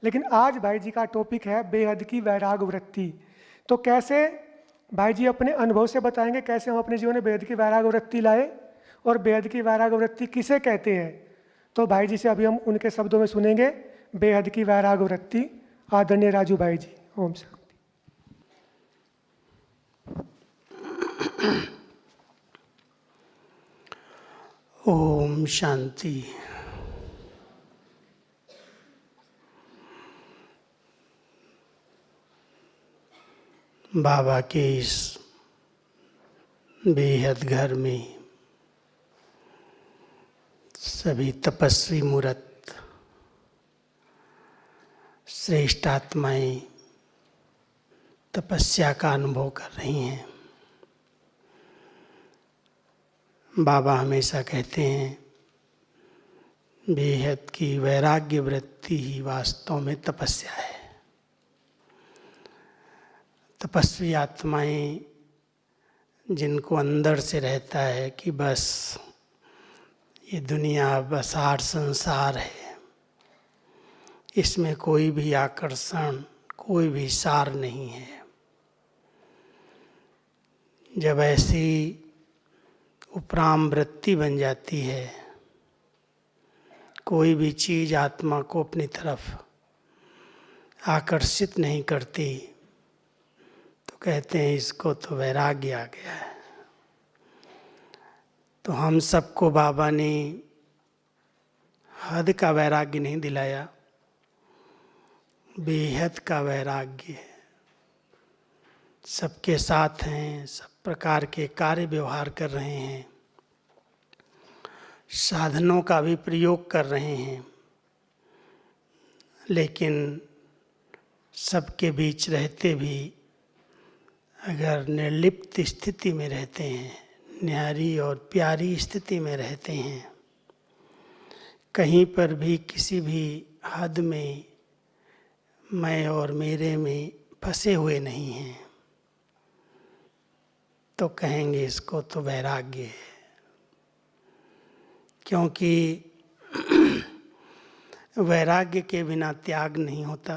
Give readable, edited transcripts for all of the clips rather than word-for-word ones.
लेकिन आज भाई जी का टॉपिक है बेहद की वैराग वृत्ति। तो कैसे भाई जी अपने अनुभव से बताएंगे कैसे हम अपने जीवन में बेहद की वैराग वृत्ति लाए और बेहद की वैराग वृत्ति किसे कहते हैं। तो भाई जी से अभी हम उनके शब्दों में सुनेंगे बेहद की वैराग वृत्ति। आदरणीय राजू भाई जी, ओम शांति। ओम शांति। बाबा के इस बेहद घर में सभी तपस्वी मूर्त श्रेष्ठ आत्माएं तपस्या का अनुभव कर रही हैं। बाबा हमेशा कहते हैं बेहद की वैराग्य वृत्ति ही वास्तव में तपस्या है। तपस्वी आत्माएं जिनको अंदर से रहता है कि बस ये दुनिया बसार संसार है, इसमें कोई भी आकर्षण कोई भी सार नहीं है, जब ऐसी उपराम वृत्ति बन जाती है, कोई भी चीज़ आत्मा को अपनी तरफ आकर्षित नहीं करती, तो कहते हैं इसको तो वैराग्य आ गया है। तो हम सबको बाबा ने हद का वैराग्य नहीं दिलाया, बेहद का वैराग्य। सबके साथ हैं, सब प्रकार के कार्य व्यवहार कर रहे हैं, साधनों का भी प्रयोग कर रहे हैं, लेकिन सबके बीच रहते भी अगर निर्लिप्त स्थिति में रहते हैं, न्यारी और प्यारी स्थिति में रहते हैं, कहीं पर भी किसी भी हद में मैं और मेरे में फंसे हुए नहीं हैं, तो कहेंगे इसको तो वैराग्य है। क्योंकि वैराग्य के बिना त्याग नहीं होता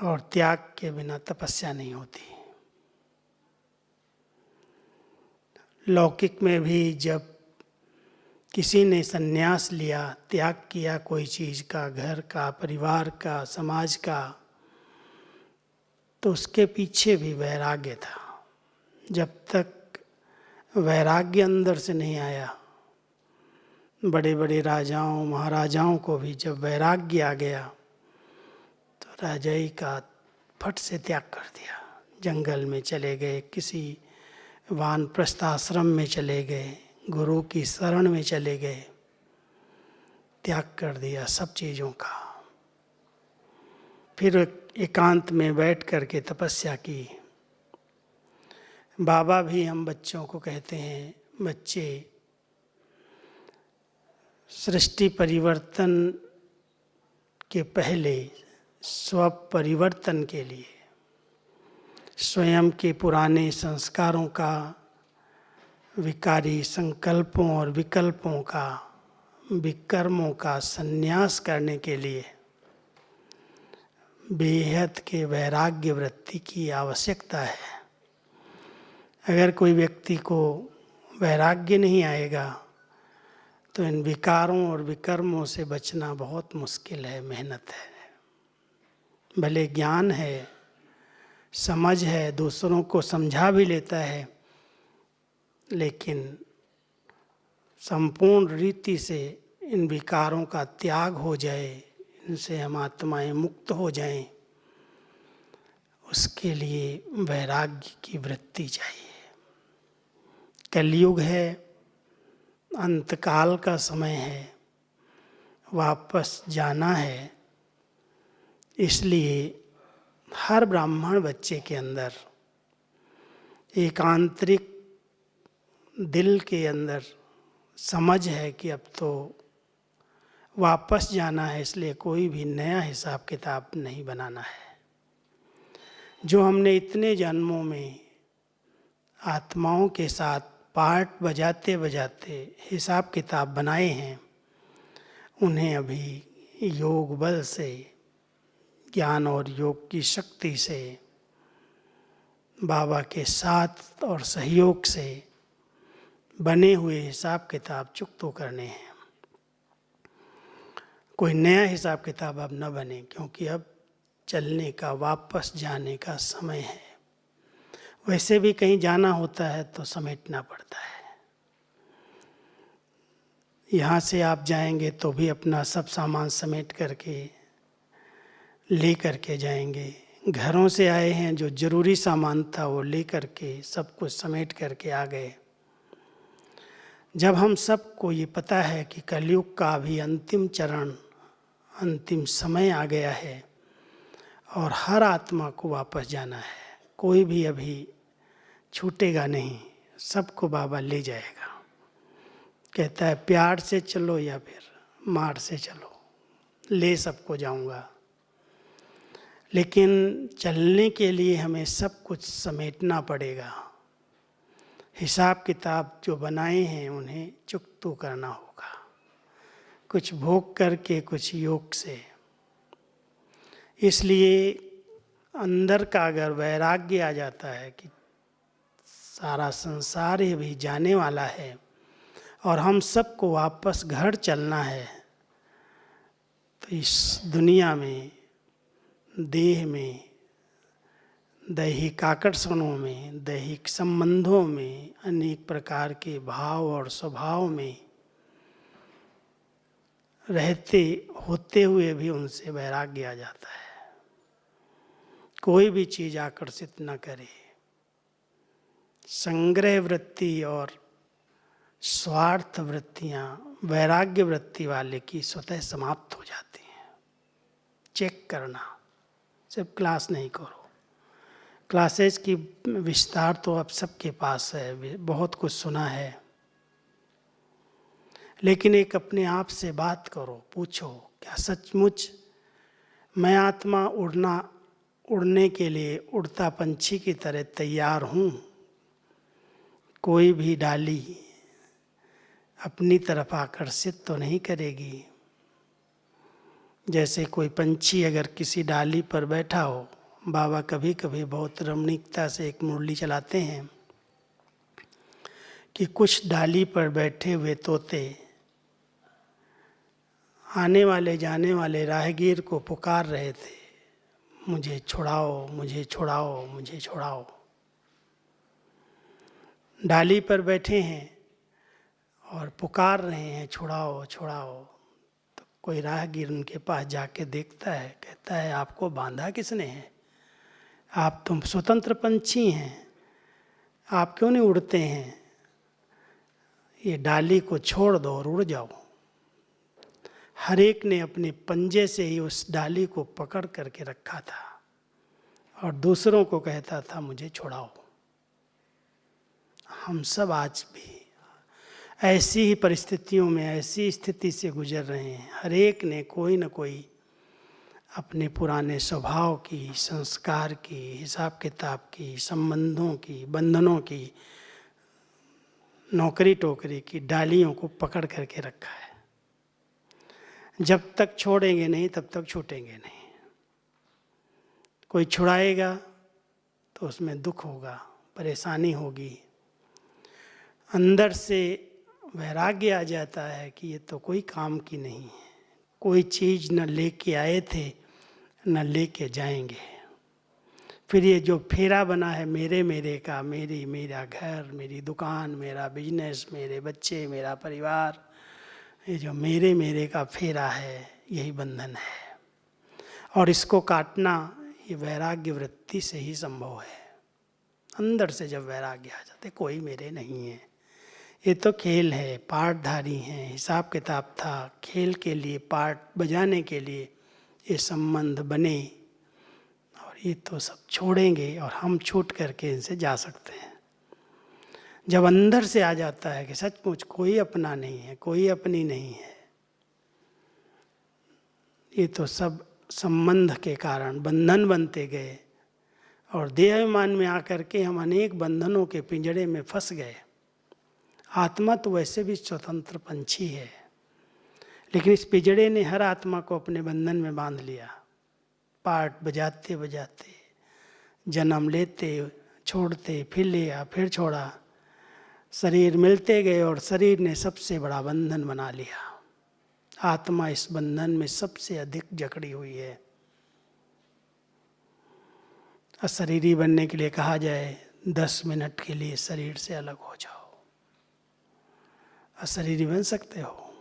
और त्याग के बिना तपस्या नहीं होती। लौकिक में भी जब किसी ने संन्यास लिया, त्याग किया कोई चीज़ का, घर का, परिवार का, समाज का, तो उसके पीछे भी वैराग्य था। जब तक वैराग्य अंदर से नहीं आया, बड़े बड़े राजाओं महाराजाओं को भी जब वैराग्य आ गया तो राजाई का फट से त्याग कर दिया। जंगल में चले गए, किसी वानप्रस्थ आश्रम में चले गए, गुरु की शरण में चले गए, त्याग कर दिया सब चीज़ों का। फिर एकांत में बैठ कर के तपस्या की। बाबा भी हम बच्चों को कहते हैं, बच्चे सृष्टि परिवर्तन के पहले स्व परिवर्तन के लिए स्वयं के पुराने संस्कारों का, विकारी संकल्पों और विकल्पों का, विकर्मों का संन्यास करने के लिए बेहद के वैराग्य वृत्ति की आवश्यकता है। अगर कोई व्यक्ति को वैराग्य नहीं आएगा तो इन विकारों और विकर्मों से बचना बहुत मुश्किल है, मेहनत है। भले ज्ञान है, समझ है, दूसरों को समझा भी लेता है, लेकिन संपूर्ण रीति से इन विकारों का त्याग हो जाए, इनसे हम आत्माएं मुक्त हो जाएं, उसके लिए वैराग्य की वृत्ति चाहिए। कलयुग है, अंतकाल का समय है, वापस जाना है, इसलिए हर ब्राह्मण बच्चे के अंदर एक आंतरिक दिल के अंदर समझ है कि अब तो वापस जाना है, इसलिए कोई भी नया हिसाब किताब नहीं बनाना है। जो हमने इतने जन्मों में आत्माओं के साथ पार्ट बजाते बजाते हिसाब किताब बनाए हैं, उन्हें अभी योग बल से, ज्ञान और योग की शक्ति से, बाबा के साथ और सहयोग से बने हुए हिसाब किताब चुकतो करने हैं। कोई नया हिसाब किताब अब न बने, क्योंकि अब चलने का, वापस जाने का समय है। वैसे भी कहीं जाना होता है तो समेटना पड़ता है। यहाँ से आप जाएंगे तो भी अपना सब सामान समेट करके ले करके जाएंगे। घरों से आए हैं, जो जरूरी सामान था वो ले करके सब कुछ समेट करके आ गए। जब हम सबको ये पता है कि कलयुग का अभी अंतिम चरण, अंतिम समय आ गया है और हर आत्मा को वापस जाना है, कोई भी अभी छूटेगा नहीं, सबको बाबा ले जाएगा। कहता है प्यार से चलो या फिर मार से चलो, ले सबको जाऊंगा। लेकिन चलने के लिए हमें सब कुछ समेटना पड़ेगा। हिसाब किताब जो बनाए हैं उन्हें चुकतो करना होगा, कुछ भोग करके, कुछ योग से। इसलिए अंदर का अगर वैराग्य आ जाता है कि सारा संसार ही भी जाने वाला है और हम सबको वापस घर चलना है, तो इस दुनिया में, देह में, दैहिक आकर्षणों में, दैहिक संबंधों में, अनेक प्रकार के भाव और स्वभाव में रहते होते हुए भी उनसे वैराग्य आ जाता है। कोई भी चीज आकर्षित न करे। संग्रह वृत्ति और स्वार्थ वृत्तियां वैराग्य वृत्ति वाले की स्वतः समाप्त हो जाती हैं। चेक करना, सिर्फ क्लास नहीं करो। क्लासेस की विस्तार तो अब सबके पास है, बहुत कुछ सुना है, लेकिन एक अपने आप से बात करो, पूछो क्या सचमुच मैं आत्मा उड़ने के लिए उड़ता पंछी की तरह तैयार हूँ? कोई भी डाली अपनी तरफ आकर्षित तो नहीं करेगी। जैसे कोई पंछी अगर किसी डाली पर बैठा हो, बाबा कभी कभी बहुत रमणीकता से एक मुरली चलाते हैं कि कुछ डाली पर बैठे हुए तोते आने वाले जाने वाले राहगीर को पुकार रहे थे, मुझे छुड़ाओ, मुझे छुड़ाओ, मुझे छुड़ाओ। डाली पर बैठे हैं और पुकार रहे हैं, छुड़ाओ छुड़ाओ। तो कोई राहगीर उनके पास जाके देखता है, कहता है आपको बांधा किसने है? आप तुम स्वतंत्र पंछी हैं, आप क्यों नहीं उड़ते हैं? ये डाली को छोड़ दो और उड़ जाओ। हर एक ने अपने पंजे से ही उस डाली को पकड़ करके रखा था और दूसरों को कहता था मुझे छुड़ाओ। हम सब आज भी ऐसी ही परिस्थितियों में, ऐसी स्थिति से गुजर रहे हैं। हर एक ने कोई न कोई अपने पुराने स्वभाव की, संस्कार की, हिसाब किताब की, संबंधों की, बंधनों की, नौकरी टोकरी की डालियों को पकड़ करके रखा है। जब तक छोड़ेंगे नहीं तब तक छूटेंगे नहीं। कोई छुड़ाएगा तो उसमें दुख होगा, परेशानी होगी। अंदर से वैराग्य आ जाता है कि ये तो कोई काम की नहीं है, कोई चीज़ न लेके आए थे न लेके जाएंगे। फिर ये जो फेरा बना है मेरे मेरे का, मेरा घर, मेरी दुकान, मेरा बिजनेस, मेरे बच्चे, मेरा परिवार, ये जो मेरे मेरे का फेरा है, यही बंधन है। और इसको काटना ये वैराग्य वृत्ति से ही संभव है। अंदर से जब वैराग्य आ जाते, कोई मेरे नहीं है, ये तो खेल है, पार्टधारी हैं, हिसाब किताब था, खेल के लिए, पार्ट बजाने के लिए ये संबंध बने, और ये तो सब छोड़ेंगे और हम छूट करके इनसे जा सकते हैं। जब अंदर से आ जाता है कि सचमुच कोई अपना नहीं है, कोई अपनी नहीं है, ये तो सब संबंध के कारण बंधन बनते गए और देहाभिमान में आकर के हम अनेक बंधनों के पिंजड़े में फंस गए। आत्मा तो वैसे भी स्वतंत्र पंछी है, लेकिन इस पिंजड़े ने हर आत्मा को अपने बंधन में बांध लिया। पार्ट बजाते बजाते जन्म लेते, छोड़ते, फिर लिया, फिर छोड़ा, शरीर मिलते गए और शरीर ने सबसे बड़ा बंधन बना लिया। आत्मा इस बंधन में सबसे अधिक जकड़ी हुई है। अशरीरी बनने के लिए कहा जाए 10 मिनट के लिए शरीर से अलग हो जाओ, अशरीरी बन सकते हो।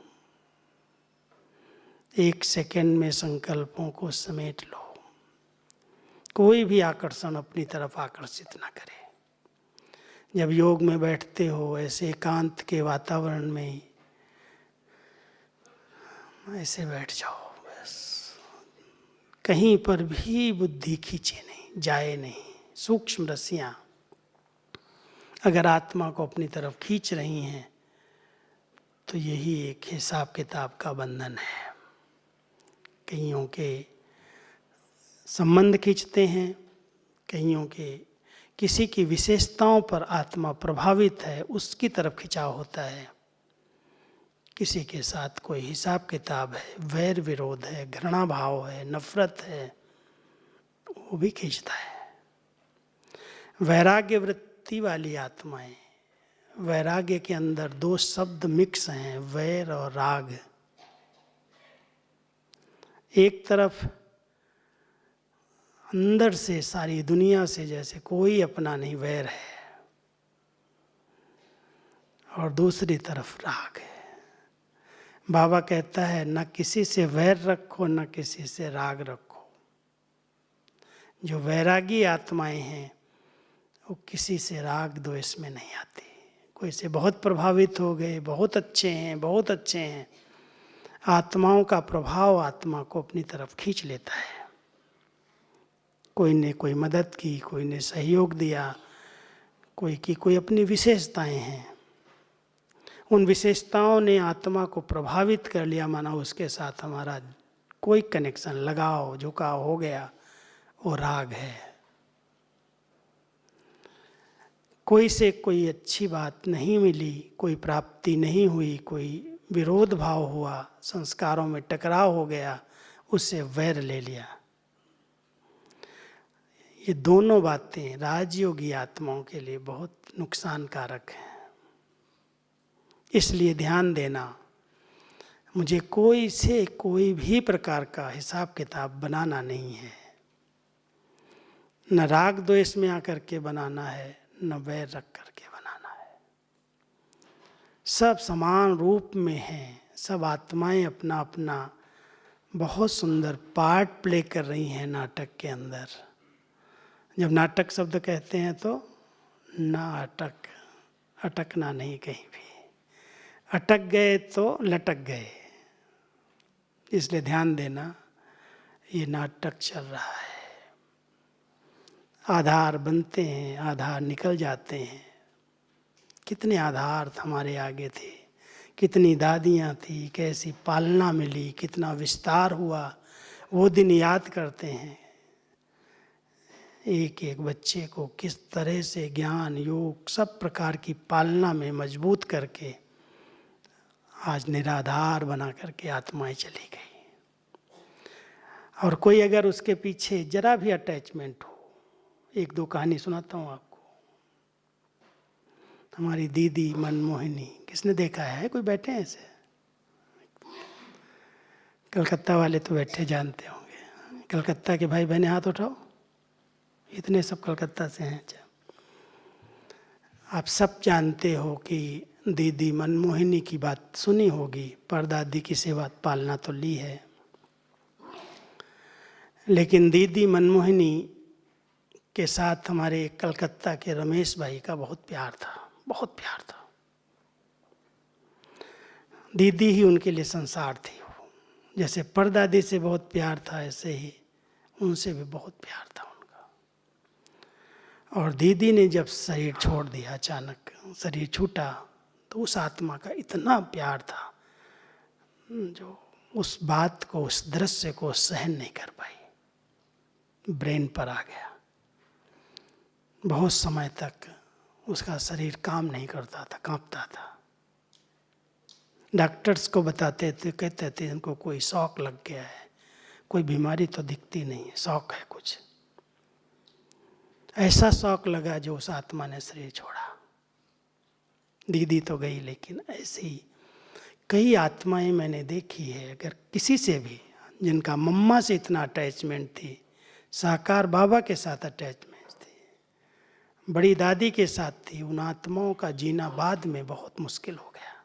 1 सेकंड में संकल्पों को समेट लो। कोई भी आकर्षण अपनी तरफ आकर्षित ना करे। जब योग में बैठते हो ऐसे एकांत के वातावरण में ऐसे बैठ जाओ, बस कहीं पर भी बुद्धि खींचे नहीं, जाए नहीं। सूक्ष्म रस्सियां अगर आत्मा को अपनी तरफ खींच रही हैं तो यही एक हिसाब किताब का बंधन है। कईयों के संबंध खींचते हैं, कईयों के किसी की विशेषताओं पर आत्मा प्रभावित है उसकी तरफ खिंचाव होता है। किसी के साथ कोई हिसाब किताब है, वैर विरोध है, घृणा भाव है, नफरत है, वो भी खींचता है। वैराग्य वृत्ति वाली आत्माएं, वैराग्य के अंदर 2 शब्द मिक्स हैं, वैर और राग। एक तरफ अंदर से सारी दुनिया से जैसे कोई अपना नहीं वैर है, और दूसरी तरफ राग है। बाबा कहता है न किसी से वैर रखो, न किसी से राग रखो। जो वैरागी आत्माएं हैं वो किसी से राग द्वेष में नहीं आती। कोई से बहुत प्रभावित हो गए, बहुत अच्छे हैं, बहुत अच्छे हैं, आत्माओं का प्रभाव आत्मा को अपनी तरफ खींच लेता है। कोई ने कोई मदद की, कोई ने सहयोग दिया, कोई की कोई अपनी विशेषताएं हैं, उन विशेषताओं ने आत्मा को प्रभावित कर लिया, माना उसके साथ हमारा कोई कनेक्शन, लगाव, झुकाव हो गया, वो राग है। कोई से कोई अच्छी बात नहीं मिली, कोई प्राप्ति नहीं हुई, कोई विरोध भाव हुआ, संस्कारों में टकराव हो गया, उससे वैर ले लिया। ये दोनों बातें राजयोगी आत्माओं के लिए बहुत नुकसानकारक हैं। इसलिए ध्यान देना, मुझे कोई से कोई भी प्रकार का हिसाब किताब बनाना नहीं है। न राग द्वेष में आकर के बनाना है, न वैर रख करके बनाना है। सब समान रूप में हैं, सब आत्माएं अपना अपना बहुत सुंदर पार्ट प्ले कर रही हैं नाटक के अंदर। जब नाटक शब्द कहते हैं तो नाटक, अटकना नहीं कहीं भी। अटक गए तो लटक गए। इसलिए ध्यान देना, ये नाटक चल रहा है। आधार बनते हैं, आधार निकल जाते हैं। कितने आधार हमारे आगे थे, कितनी दादियाँ थी, कैसी पालना मिली, कितना विस्तार हुआ, वो दिन याद करते हैं। एक एक बच्चे को किस तरह से ज्ञान, योग, सब प्रकार की पालना में मजबूत करके आज निराधार बना करके आत्माएं चली गई। और कोई अगर उसके पीछे जरा भी अटैचमेंट हो, 1-2 कहानी सुनाता हूँ आपको। हमारी दीदी मनमोहिनी, किसने देखा है? कोई बैठे हैं ऐसे? कलकत्ता वाले तो बैठे जानते होंगे। कलकत्ता के भाई बहने हाथ उठाओ। इतने सब कलकत्ता से हैं। आप सब जानते हो कि दीदी मनमोहिनी की बात सुनी होगी। परदादी की सेवा पालना तो ली है, लेकिन दीदी मनमोहिनी के साथ हमारे कलकत्ता के रमेश भाई का बहुत प्यार था, बहुत प्यार था। दीदी ही उनके लिए संसार थी। जैसे परदादी से बहुत प्यार था, ऐसे ही उनसे भी बहुत प्यार था उनका। और दीदी ने जब शरीर छोड़ दिया, अचानक शरीर छूटा, तो उस आत्मा का इतना प्यार था जो उस बात को, उस दृश्य को सहन नहीं कर पाई, ब्रेन पर आ गया। बहुत समय तक उसका शरीर काम नहीं करता था, कांपता था। डॉक्टर्स को बताते थे, कहते थे इनको कोई शौक लग गया है, कोई बीमारी तो दिखती नहीं है, शौक है कुछ। ऐसा शौक लगा जो उस आत्मा ने शरीर छोड़ा। दीदी तो गई, लेकिन ऐसी कई आत्माएं मैंने देखी है, अगर किसी से भी जिनका मम्मा से इतना अटैचमेंट थी, साकार बाबा के साथ अटैचमेंट थी, बड़ी दादी के साथ थी, उन आत्माओं का जीना बाद में बहुत मुश्किल हो गया।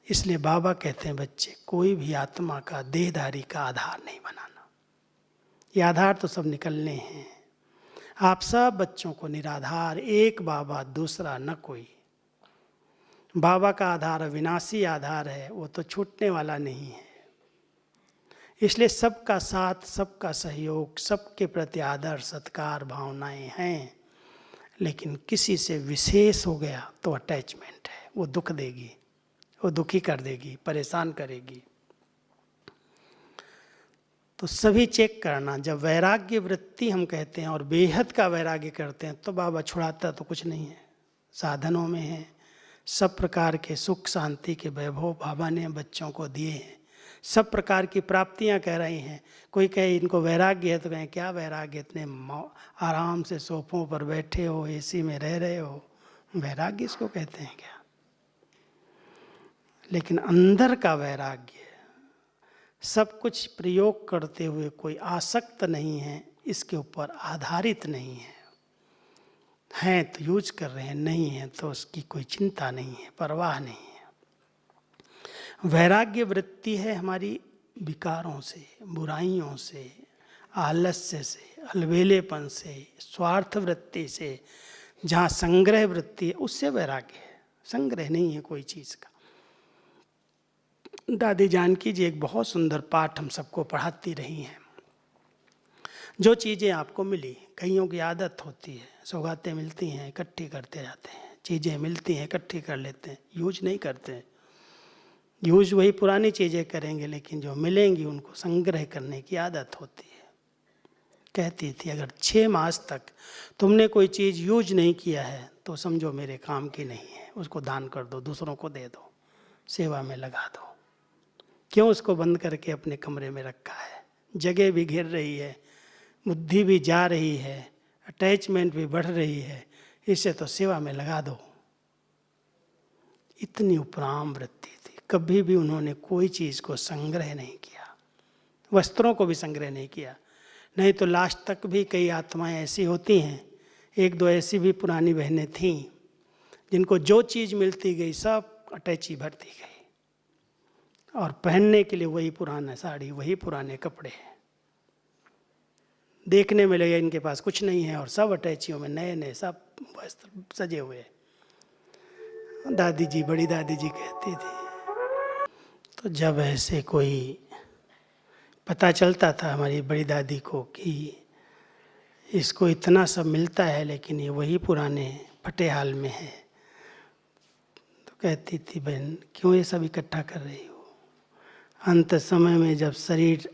इसलिए बाबा कहते हैं बच्चे, कोई भी आत्मा का देहधारी का आधार नहीं बनाना। ये आधार तो सब निकलने हैं। आप सब बच्चों को निराधार, एक बाबा दूसरा न कोई। बाबा का आधार अविनाशी आधार है, वो तो छूटने वाला नहीं है। इसलिए सबका साथ, सबका सहयोग, सबके प्रति आदर सत्कार भावनाएं हैं, लेकिन किसी से विशेष हो गया तो अटैचमेंट है, वो दुख देगी, वो दुखी कर देगी, परेशान करेगी। तो सभी चेक करना, जब वैराग्य वृत्ति हम कहते हैं और बेहद का वैराग्य करते हैं, तो बाबा छुड़ाता तो कुछ नहीं है, साधनों में है। सब प्रकार के सुख शांति के वैभव बाबा ने बच्चों को दिए हैं, सब प्रकार की प्राप्तियां कह रही हैं। कोई कहे इनको वैराग्य है, तो कहें क्या वैराग्य, इतने आराम से सोफों पर बैठे हो, एसी में रह रहे हो, वैराग्य इसको कहते हैं क्या? लेकिन अंदर का वैराग्य, सब कुछ प्रयोग करते हुए कोई आसक्त नहीं है, इसके ऊपर आधारित नहीं है। हैं तो यूज कर रहे हैं, नहीं है तो उसकी कोई चिंता नहीं है, परवाह नहीं है। वैराग्य वृत्ति है हमारी विकारों से, बुराइयों से, आलस्य से, अलबेलेपन से, स्वार्थ वृत्ति से। जहाँ संग्रह वृत्ति है उससे वैराग्य है, संग्रह नहीं है कोई चीज़ का। दादी जानकी जी एक बहुत सुंदर पाठ हम सबको पढ़ाती रही हैं। जो चीज़ें आपको मिली, कईयों की आदत होती है, सौगातें मिलती हैं इकट्ठी करते जाते हैं, चीज़ें मिलती हैं इकट्ठी कर लेते हैं, यूज नहीं करते। यूज वही पुरानी चीज़ें करेंगे, लेकिन जो मिलेंगी उनको संग्रह करने की आदत होती है। कहती थी अगर 6 मास तक तुमने कोई चीज़ यूज नहीं किया है तो समझो मेरे काम की नहीं है, उसको दान कर दो, दूसरों को दे दो, सेवा में लगा दो। क्यों उसको बंद करके अपने कमरे में रखा है? जगह भी घिर रही है, बुद्धि भी जा रही है, अटैचमेंट भी बढ़ रही है, इसे तो सेवा में लगा दो। इतनी उपराम वृत्ति थी। कभी भी उन्होंने कोई चीज़ को संग्रह नहीं किया, वस्त्रों को भी संग्रह नहीं किया। नहीं तो लास्ट तक भी कई आत्माएं ऐसी होती हैं, 1-2 ऐसी भी पुरानी बहनें थीं जिनको जो चीज़ मिलती गई सब अटैची भरती गई, और पहनने के लिए वही पुराना साड़ी, वही पुराने कपड़े। देखने में लगे इनके पास कुछ नहीं है, और सब अटैचियों में नए नए सब वस्त्र सजे हुए। दादी जी, बड़ी दादी जी कहती थी, तो जब ऐसे कोई पता चलता था हमारी बड़ी दादी को कि इसको इतना सब मिलता है लेकिन ये वही पुराने फटे हाल में है, तो कहती थी बहन क्यों ये सब इकट्ठा कर रही हो? अंत समय में जब शरीर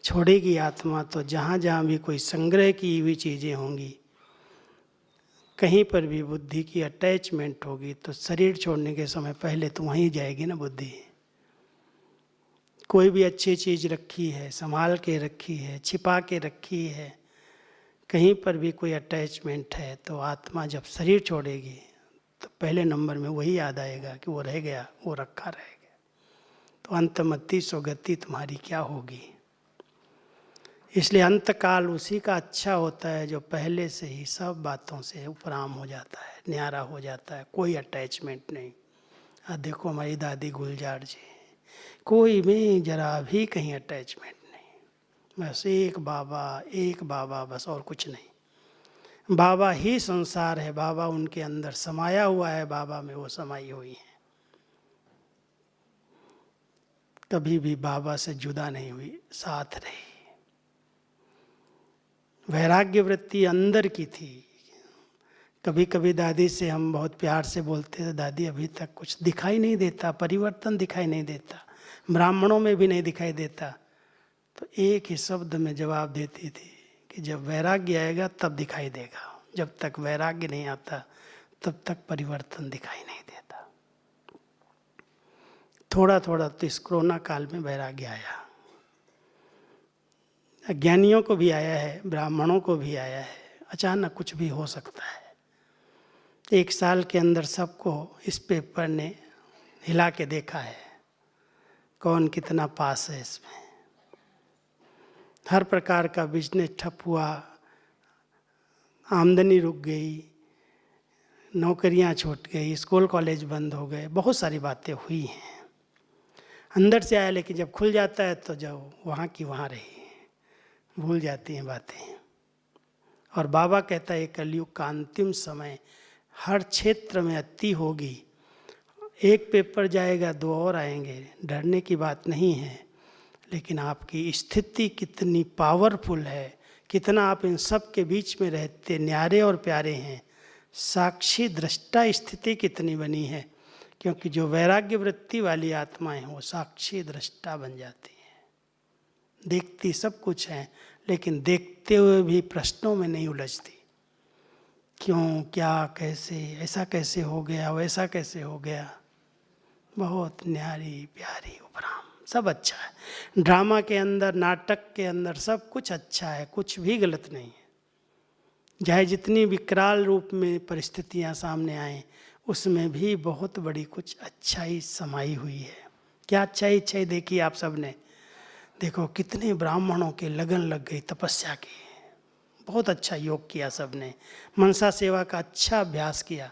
छोड़ेगी आत्मा, तो जहाँ जहाँ भी कोई संग्रह की हुई चीज़ें होंगी, कहीं पर भी बुद्धि की अटैचमेंट होगी, तो शरीर छोड़ने के समय पहले तो वहीं जाएगी ना बुद्धि। कोई भी अच्छी चीज़ रखी है, संभाल के रखी है, छिपा के रखी है, कहीं पर भी कोई अटैचमेंट है, तो आत्मा जब शरीर छोड़ेगी तो पहले नंबर में वही याद आएगा कि वो रह गया, वो रखा रह गया। तो अंतमति सुगति तुम्हारी क्या होगी? इसलिए अंतकाल उसी का अच्छा होता है जो पहले से ही सब बातों से उपराम हो जाता है, न्यारा हो जाता है, कोई अटैचमेंट नहीं। देखो हमारी दादी गुलजार जी, कोई में जरा भी कहीं अटैचमेंट नहीं, बस एक बाबा बस, और कुछ नहीं। बाबा ही संसार है, बाबा उनके अंदर समाया हुआ है, बाबा में वो समाई हुई है। कभी भी बाबा से जुदा नहीं हुई, साथ रही। वैराग्य वृत्ति अंदर की थी। कभी कभी दादी से हम बहुत प्यार से बोलते थे, दादी अभी तक कुछ दिखाई नहीं देता, परिवर्तन दिखाई नहीं देता, ब्राह्मणों में भी नहीं दिखाई देता। तो एक ही शब्द में जवाब देती थी कि जब वैराग्य आएगा तब दिखाई देगा, जब तक वैराग्य नहीं आता तब तक परिवर्तन दिखाई नहीं देता। थोड़ा थोड़ा तो इस कोरोना काल में वैराग्य आया, अज्ञानियों को भी आया है, ब्राह्मणों को भी आया है। अचानक कुछ भी हो सकता है। 1 साल के अंदर सबको इस पेपर ने हिला के देखा है, कौन कितना पास है इसमें। हर प्रकार का बिजनेस ठप हुआ, आमदनी रुक गई, नौकरियां छूट गई, स्कूल कॉलेज बंद हो गए, बहुत सारी बातें हुई हैं। अंदर से आया, लेकिन जब खुल जाता है तो जब वहाँ की वहाँ रही, भूल जाती हैं बातें। और बाबा कहता है कलयुग का अंतिम समय, हर क्षेत्र में अति होगी। एक पेपर जाएगा, 2 और आएंगे, डरने की बात नहीं है। लेकिन आपकी स्थिति कितनी पावरफुल है, कितना आप इन सब के बीच में रहते न्यारे और प्यारे हैं। साक्षी दृष्टा स्थिति कितनी बनी है, क्योंकि जो वैराग्य वृत्ति वाली आत्माएं हैं वो साक्षी दृष्टा बन जाती हैं। देखती सब कुछ है, लेकिन देखते हुए भी प्रश्नों में नहीं उलझती। क्यों, क्या, कैसे, ऐसा कैसे हो गया, वैसा कैसे हो गया। बहुत न्यारी प्यारी उपराम, सब अच्छा है। ड्रामा के अंदर, नाटक के अंदर सब कुछ अच्छा है, कुछ भी गलत नहीं है। चाहे जितनी विकराल रूप में परिस्थितियां सामने आए, उसमें भी बहुत बड़ी कुछ अच्छाई समाई हुई है। क्या अच्छाई देखी आप सब ने। देखो कितने ब्राह्मणों के लगन लग गई तपस्या की, बहुत अच्छा योग किया सब ने, मनसा सेवा का अच्छा अभ्यास किया।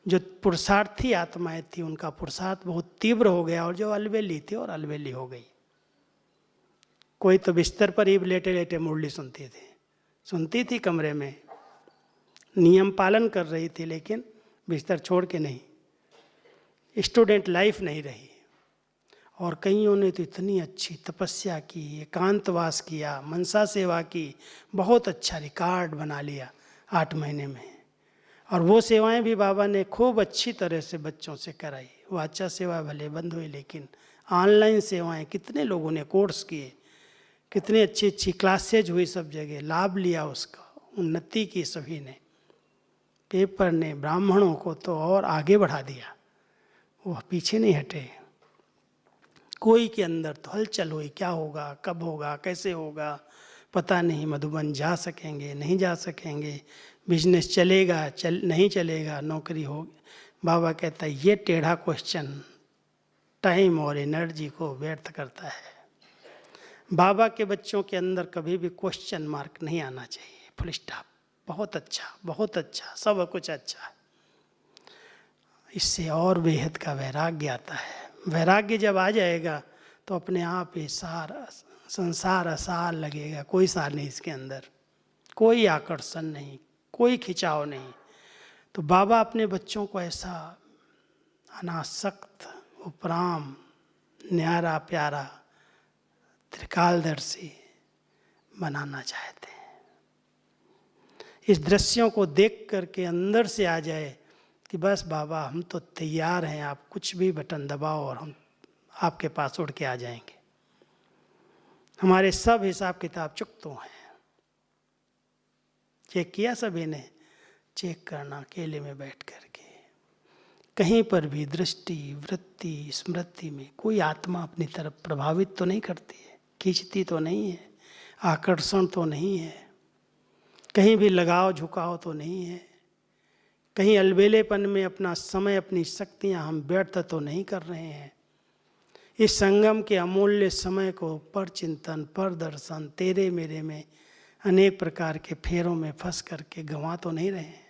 जो पुरुषार्थी आत्माएं थी उनका पुरुषार्थ बहुत तीव्र हो गया, और जो अलबेली थी और अलबेली हो गई। कोई तो बिस्तर पर ही लेटे लेटे मुरली सुनती थी कमरे में, नियम पालन कर रही थी, लेकिन बिस्तर छोड़ के नहीं। स्टूडेंट लाइफ नहीं रही। और कईयों ने तो इतनी अच्छी तपस्या की, एकांतवास किया, मनसा सेवा की, बहुत अच्छा रिकॉर्ड बना लिया 8 महीने में। और वो सेवाएं भी बाबा ने खूब अच्छी तरह से बच्चों से कराई। वाचा सेवा भले बंद हुई, लेकिन ऑनलाइन सेवाएं कितने लोगों ने कोर्स किए, कितनी अच्छी अच्छी क्लासेज हुई, सब जगह लाभ लिया, उसका उन्नति की सभी ने। पेपर ने ब्राह्मणों को तो और आगे बढ़ा दिया, वो पीछे नहीं हटे। कोई के अंदर तो हलचल हुई, क्या होगा, कब होगा, कैसे होगा, पता नहीं। मधुबन जा सकेंगे, नहीं जा सकेंगे, बिजनेस चलेगा, नहीं चलेगा, नौकरी होगी। बाबा कहता है ये टेढ़ा क्वेश्चन टाइम और एनर्जी को व्यर्थ करता है। बाबा के बच्चों के अंदर कभी भी क्वेश्चन मार्क नहीं आना चाहिए, फुल स्टॉप। बहुत अच्छा, सब कुछ अच्छा। इससे और बेहद का वैराग्य आता है। वैराग्य जब आ जाएगा तो अपने आप ही संसार असार लगेगा। कोई सार नहीं इसके अंदर, कोई आकर्षण नहीं, कोई खिंचाव नहीं। तो बाबा अपने बच्चों को ऐसा अनासक्त, उपराम, न्यारा प्यारा, त्रिकालदर्शी बनाना चाहते हैं। इस दृश्यों को देख करके अंदर से आ जाए कि बस बाबा हम तो तैयार हैं, आप कुछ भी बटन दबाओ और हम आपके पास उड़ के आ जाएंगे। हमारे सब हिसाब किताब चुकतों हैं। चेक किया सभी ने। चेक करना अकेले में बैठ करके, कहीं पर भी दृष्टि, वृत्ति, स्मृति में कोई आत्मा अपनी तरफ प्रभावित तो नहीं करती है, खींचती तो नहीं है, आकर्षण तो नहीं है, कहीं भी लगाव झुकाव तो नहीं है, कहीं अलबेलेपन में अपना समय, अपनी शक्तियां हम व्यर्थ तो नहीं कर रहे हैं। इस संगम के अमूल्य समय को पर चिंतन, पर दर्शन, तेरे मेरे में अनेक प्रकार के फेरों में फंस करके गंवा तो नहीं रहे हैं।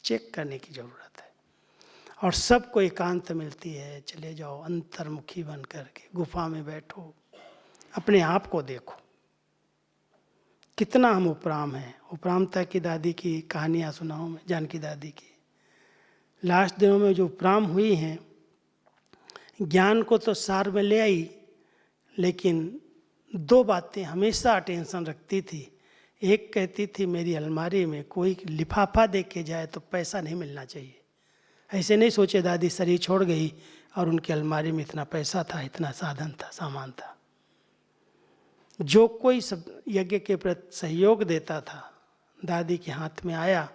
चेक करने की जरूरत है। और सबको एकांत मिलती है, चले जाओ अंतर्मुखी बन करके गुफा में बैठो, अपने आप को देखो कितना हम उपराम हैं। उपरामता की दादी की कहानियाँ सुनाऊँ मैं, जानकी दादी की। लास्ट दिनों में जो उपराम हुई हैं, ज्ञान को तो सार में ले आई, लेकिन 2 बातें हमेशा अटेंशन रखती थी। एक कहती थी मेरी अलमारी में कोई लिफाफा दे के जाए तो पैसा नहीं मिलना चाहिए। ऐसे नहीं सोचे दादी शरीर छोड़ गई और उनकी अलमारी में इतना पैसा था, इतना साधन था, सामान था। जो कोई सब यज्ञ के प्रति सहयोग देता था दादी के हाथ में आया।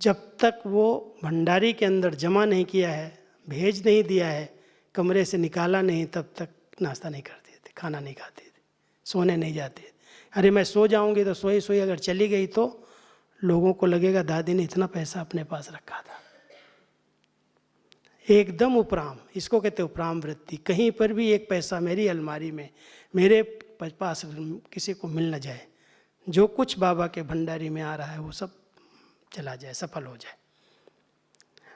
जब तक वो भंडारी के अंदर जमा नहीं किया है, भेज नहीं दिया है, कमरे से निकाला नहीं, तब तक नाश्ता नहीं करते थे, खाना नहीं खाते थे, सोने नहीं जाते थे। अरे मैं सो जाऊंगी तो सोई सोई अगर चली गई तो लोगों को लगेगा दादी ने इतना पैसा अपने पास रखा था। एकदम उपराम, इसको कहते उपराम वृत्ति। कहीं पर भी एक पैसा मेरी अलमारी में, मेरे पास किसी को मिल न जाए। जो कुछ बाबा के भंडारी में आ रहा है वो सब चला जाए, सफल हो जाए।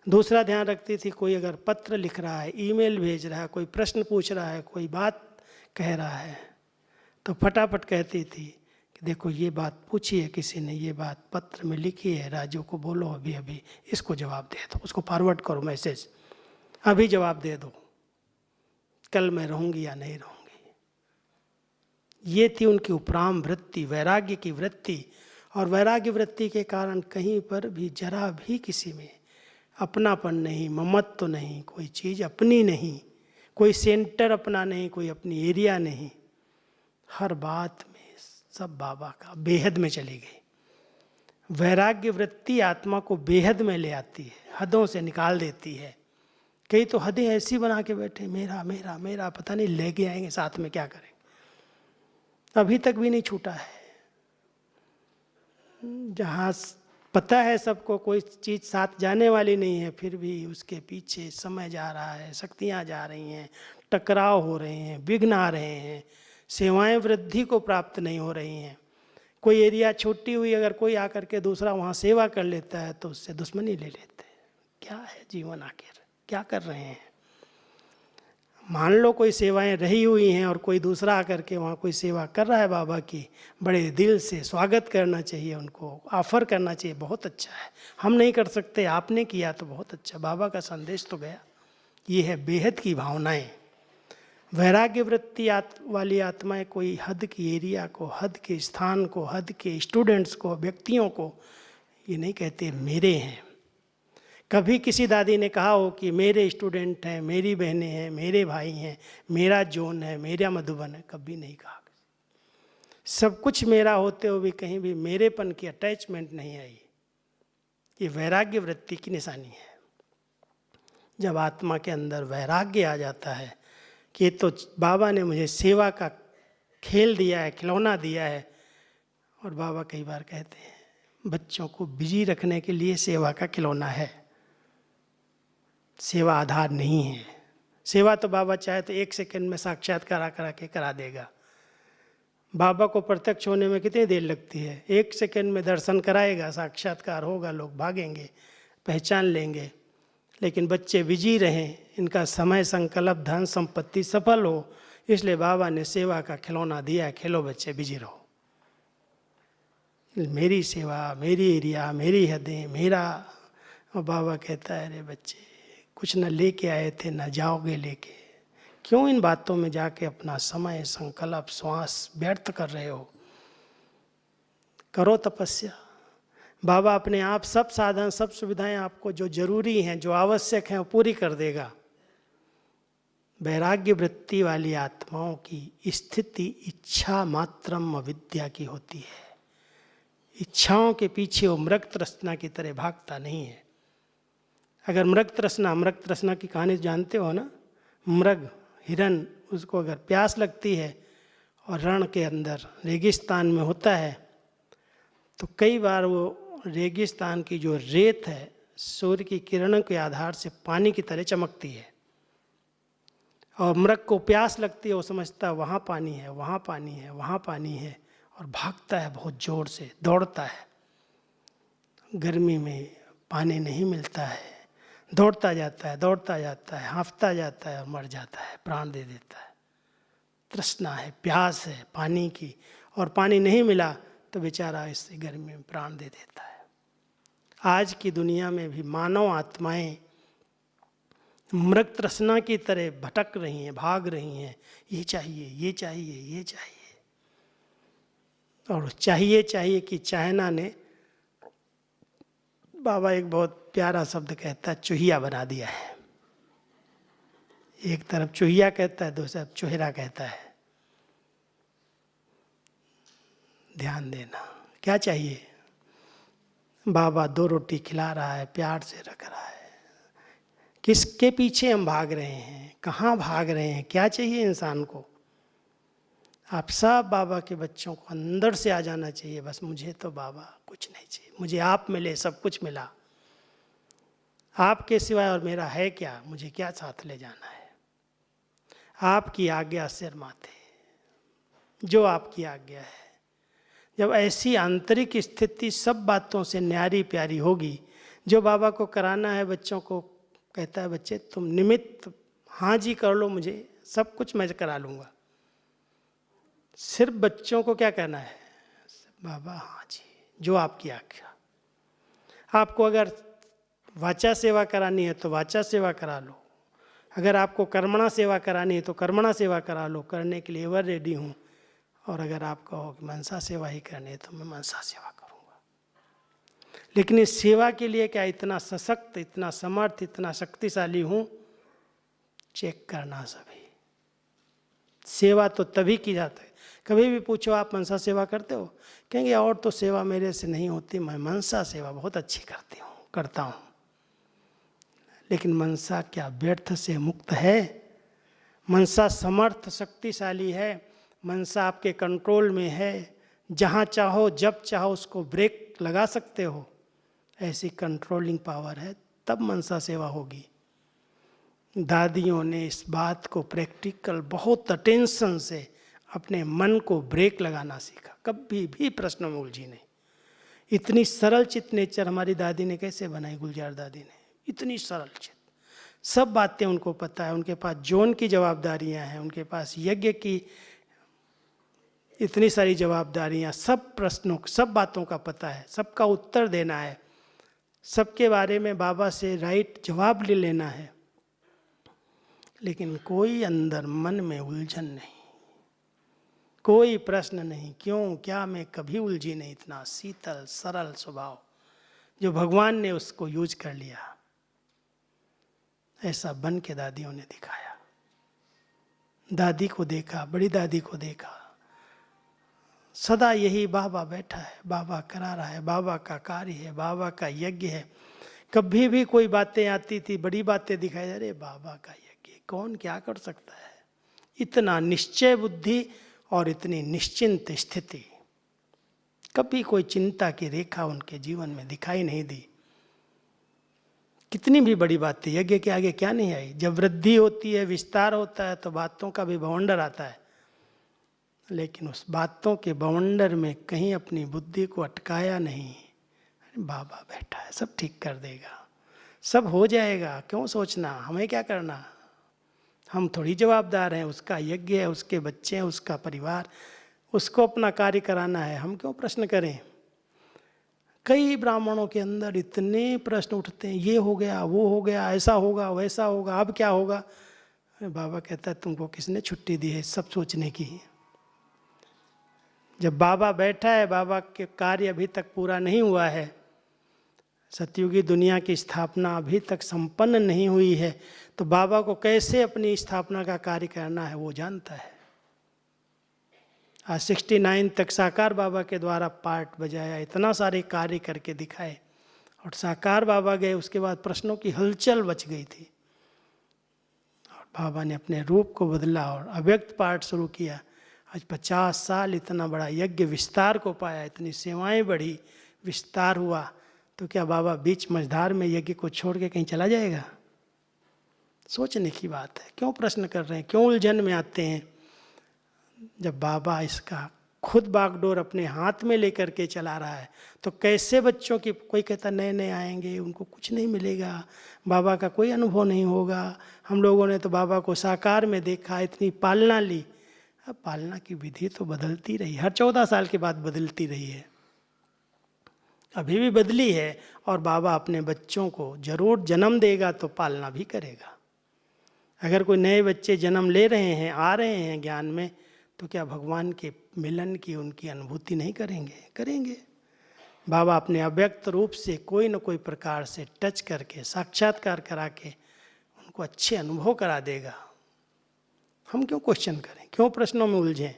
दूसरा ध्यान रखती थी, कोई अगर पत्र लिख रहा है, ईमेल भेज रहा है, कोई प्रश्न पूछ रहा है, कोई बात कह रहा है, तो फटाफट कहती थी कि देखो ये बात पूछी है किसी ने, ये बात पत्र में लिखी है, राजू को बोलो अभी अभी इसको जवाब दे दो, उसको फॉरवर्ड करो मैसेज, अभी जवाब दे दो, कल मैं रहूँगी या नहीं रहूँगी। ये थी उनकी उपराम वृत्ति, वैराग्य की वृत्ति। और वैराग्य वृत्ति के कारण कहीं पर भी जरा भी किसी में अपनापन नहीं, ममत्व नहीं, कोई चीज़ अपनी नहीं, कोई सेंटर अपना नहीं, कोई अपनी एरिया नहीं। हर बात में सब बाबा का, बेहद में चली गई। वैराग्य वृत्ति आत्मा को बेहद में ले आती है, हदों से निकाल देती है। कई तो हदें ऐसी बना के बैठे, मेरा मेरा मेरा, पता नहीं लेके आएंगे साथ में क्या करेंगे, अभी तक भी नहीं छूटा है। जहाँ पता है सबको कोई चीज़ साथ जाने वाली नहीं है, फिर भी उसके पीछे समय जा रहा है, शक्तियाँ जा रही हैं, टकराव हो रहे हैं, विघ्न आ रहे हैं, सेवाएं वृद्धि को प्राप्त नहीं हो रही हैं। कोई एरिया छूटी हुई, अगर कोई आकर के दूसरा वहाँ सेवा कर लेता है तो उससे दुश्मनी ले लेते हैं। क्या है जीवन, आखिर क्या कर रहे हैं? मान लो कोई सेवाएं रही हुई हैं और कोई दूसरा आकर के वहाँ कोई सेवा कर रहा है बाबा की, बड़े दिल से स्वागत करना चाहिए, उनको ऑफर करना चाहिए, बहुत अच्छा है। हम नहीं कर सकते, आपने किया तो बहुत अच्छा, बाबा का संदेश तो गया। ये है बेहद की भावनाएं। वैराग्य वृत्ति वाली आत्माएं कोई हद की एरिया को, हद के स्थान को, हद के स्टूडेंट्स को, व्यक्तियों को ये नहीं कहते मेरे हैं। कभी किसी दादी ने कहा हो कि मेरे स्टूडेंट हैं, मेरी बहनें हैं, मेरे भाई हैं, मेरा जोन है, मेरा मधुबन है, कभी नहीं कहा। सब कुछ मेरा होते हुए भी कहीं भी मेरेपन की अटैचमेंट नहीं आई। ये वैराग्य वृत्ति की निशानी है। जब आत्मा के अंदर वैराग्य आ जाता है कि ये तो बाबा ने मुझे सेवा का खेल दिया है, खिलौना दिया है। और बाबा कई बार कहते हैं बच्चों को बिजी रखने के लिए सेवा का खिलौना है, सेवा आधार नहीं है। सेवा तो बाबा चाहे तो 1 सेकंड में साक्षात्कार करा के करा देगा। बाबा को प्रत्यक्ष होने में कितनी देर लगती है? 1 सेकंड में दर्शन कराएगा, साक्षात्कार होगा, लोग भागेंगे, पहचान लेंगे। लेकिन बच्चे बिजी रहें, इनका समय, संकल्प, धन संपत्ति सफल हो, इसलिए बाबा ने सेवा का खिलौना दिया, खेलो बच्चे, बिजी रहो। मेरी सेवा, मेरी एरिया, मेरी हदें, मेरा। और बाबा कहता है अरे बच्चे कुछ न लेके आए थे, न जाओगे लेके, क्यों इन बातों में जाके अपना समय, संकल्प, श्वास व्यर्थ कर रहे हो? करो तपस्या। बाबा अपने आप सब साधन, सब सुविधाएं आपको जो जरूरी हैं, जो आवश्यक हैं, वो पूरी कर देगा। वैराग्य वृत्ति वाली आत्माओं की स्थिति इच्छा मात्रम अविद्या की होती है। इच्छाओं के पीछे वो मृग तृष्णा की तरह भागता नहीं है। अगर मृग तृष्णा की कहानी जानते हो ना, मृग, हिरन, उसको अगर प्यास लगती है और रण के अंदर रेगिस्तान में होता है, तो कई बार वो रेगिस्तान की जो रेत है सूर्य की किरणों के आधार से पानी की तरह चमकती है। और मृग को प्यास लगती है, वो समझता है वहाँ पानी है, वहाँ पानी है, वहाँ पानी है, और भागता है बहुत जोर से, दौड़ता है। गर्मी में पानी नहीं मिलता है, दौड़ता जाता है, दौड़ता जाता है, हाँफता जाता है और मर जाता है, प्राण दे देता है। तृष्णा है, प्यास है पानी की, और पानी नहीं मिला तो बेचारा इससे गर्मी में प्राण दे देता है। आज की दुनिया में भी मानव आत्माएं मृग तृष्णा की तरह भटक रही हैं, भाग रही हैं। ये चाहिए, ये चाहिए, ये चाहिए। और चाहिए चाहिए कि चाइना ने, बाबा एक बहुत प्यारा शब्द कहता है, चूहिया बना दिया है। एक तरफ चूहिया कहता है, दूसरी तरफ चूहिरा कहता है। ध्यान देना, क्या चाहिए? बाबा 2 रोटी खिला रहा है, प्यार से रख रहा है। किसके पीछे हम भाग रहे हैं, कहाँ भाग रहे हैं, क्या चाहिए इंसान को? आप सब बाबा के बच्चों को अंदर से आ जाना चाहिए, बस मुझे तो बाबा कुछ नहीं चाहिए, मुझे आप मिले, सब कुछ मिला, आपके सिवाय और मेरा है क्या, मुझे क्या साथ ले जाना है? आपकी आज्ञा सिर माथे, जो आपकी आज्ञा है। जब ऐसी आंतरिक स्थिति सब बातों से न्यारी प्यारी होगी, जो बाबा को कराना है बच्चों को कहता है, बच्चे तुम निमित्त हाँ जी कर लो, मुझे सब कुछ मैं करा लूँगा। सिर्फ बच्चों को क्या कहना है? बाबा हाँ जी, जो आपकी आज्ञा। आपको अगर वाचा सेवा करानी है तो वाचा सेवा करा लो, अगर आपको कर्मणा सेवा करानी है तो कर्मणा सेवा करा लो, करने के लिए एवर रेडी हूँ। और अगर आप कहो कि मनसा सेवा ही करनी है तो मैं मनसा सेवा करूँगा। लेकिन इस सेवा के लिए क्या इतना सशक्त, इतना समर्थ, इतना शक्तिशाली हूँ? चेक करना सभी। सेवा तो तभी की जाती है, कभी भी पूछो आप मनसा सेवा करते हो, कहेंगे और तो सेवा मेरे से नहीं होती, मैं मनसा सेवा बहुत अच्छी करता हूँ। लेकिन मनसा क्या व्यर्थ से मुक्त है? मनसा समर्थ शक्तिशाली है, मनसा आपके कंट्रोल में है, जहाँ चाहो जब चाहो उसको ब्रेक लगा सकते हो, ऐसी कंट्रोलिंग पावर है, तब मनसा सेवा होगी। दादियों ने इस बात को प्रैक्टिकल बहुत अटेंशन से अपने मन को ब्रेक लगाना सीखा, कभी भी प्रश्नों में उलझी नहीं। इतनी सरल चित्त नेचर हमारी दादी ने कैसे बनाई, गुलजार दादी ने, इतनी सरल चित्त, सब बातें उनको पता है, उनके पास जोन की जवाबदारियां हैं, उनके पास यज्ञ की इतनी सारी जवाबदारियां, सब प्रश्नों, सब बातों का पता है, सबका उत्तर देना है, सबके बारे में बाबा से राइट जवाब ले लेना है। लेकिन कोई अंदर मन में उलझन नहीं, कोई प्रश्न नहीं, क्यों क्या में कभी उलझी नहीं। इतना शीतल सरल स्वभाव जो भगवान ने उसको यूज कर लिया, ऐसा बन के दादियों ने दिखाया। दादी को देखा, बड़ी दादी को देखा, सदा यही बाबा बैठा है, बाबा करा रहा है, बाबा का कार्य है, बाबा का यज्ञ है। कभी भी कोई बातें आती थी, बड़ी बातें दिखाई, अरे बाबा का यज्ञ, कौन क्या कर सकता है? इतना निश्चय बुद्धि और इतनी निश्चिंत स्थिति, कभी कोई चिंता की रेखा उनके जीवन में दिखाई नहीं दी। कितनी भी बड़ी बातें यज्ञ के आगे क्या नहीं आई। जब वृद्धि होती है, विस्तार होता है, तो बातों का भी बवंडर आता है, लेकिन उस बातों के बवंडर में कहीं अपनी बुद्धि को अटकाया नहीं। बाबा बैठा है, सब ठीक कर देगा, सब हो जाएगा, क्यों सोचना, हमें क्या करना, हम थोड़ी जवाबदार हैं, उसका यज्ञ है, उसके बच्चे हैं, उसका परिवार, उसको अपना कार्य कराना है, हम क्यों प्रश्न करें। कई ब्राह्मणों के अंदर इतने प्रश्न उठते हैं, ये हो गया, वो हो गया, ऐसा होगा, वैसा होगा, अब क्या होगा। बाबा कहता है तुमको किसने छुट्टी दी है सब सोचने की। जब बाबा बैठा है, बाबा के कार्य अभी तक पूरा नहीं हुआ है, सतयुगी दुनिया की स्थापना अभी तक संपन्न नहीं हुई है, तो बाबा को कैसे अपनी स्थापना का कार्य करना है वो जानता है। आज 69 तक साकार बाबा के द्वारा पार्ट बजाया, इतना सारे कार्य करके दिखाए, और साकार बाबा गए उसके बाद प्रश्नों की हलचल बच गई थी, और बाबा ने अपने रूप को बदला और अव्यक्त पार्ट शुरू किया। आज 50 साल इतना बड़ा यज्ञ विस्तार को पाया, इतनी सेवाएं बढ़ी, विस्तार हुआ, तो क्या बाबा बीच मझधार में यज्ञ को छोड़ के कहीं चला जाएगा? सोचने की बात है। क्यों प्रश्न कर रहे हैं, क्यों उलझन में आते हैं? जब बाबा इसका खुद बागडोर अपने हाथ में लेकर के चला रहा है, तो कैसे बच्चों की, कोई कहता नए नए आएंगे उनको कुछ नहीं मिलेगा, बाबा का कोई अनुभव नहीं होगा, हम लोगों ने तो बाबा को साकार में देखा, इतनी पालना ली। अब पालना की विधि तो बदलती रही, हर 14 साल के बाद बदलती रही है, अभी भी बदली है, और बाबा अपने बच्चों को जरूर जन्म देगा तो पालना भी करेगा। अगर कोई नए बच्चे जन्म ले रहे हैं, आ रहे हैं ज्ञान में, तो क्या भगवान के मिलन की उनकी अनुभूति नहीं करेंगे? करेंगे। बाबा अपने अव्यक्त रूप से कोई न कोई प्रकार से टच करके, साक्षात्कार करा के उनको अच्छे अनुभव करा देगा। हम क्यों क्वेश्चन करें, क्यों प्रश्नों में उलझें?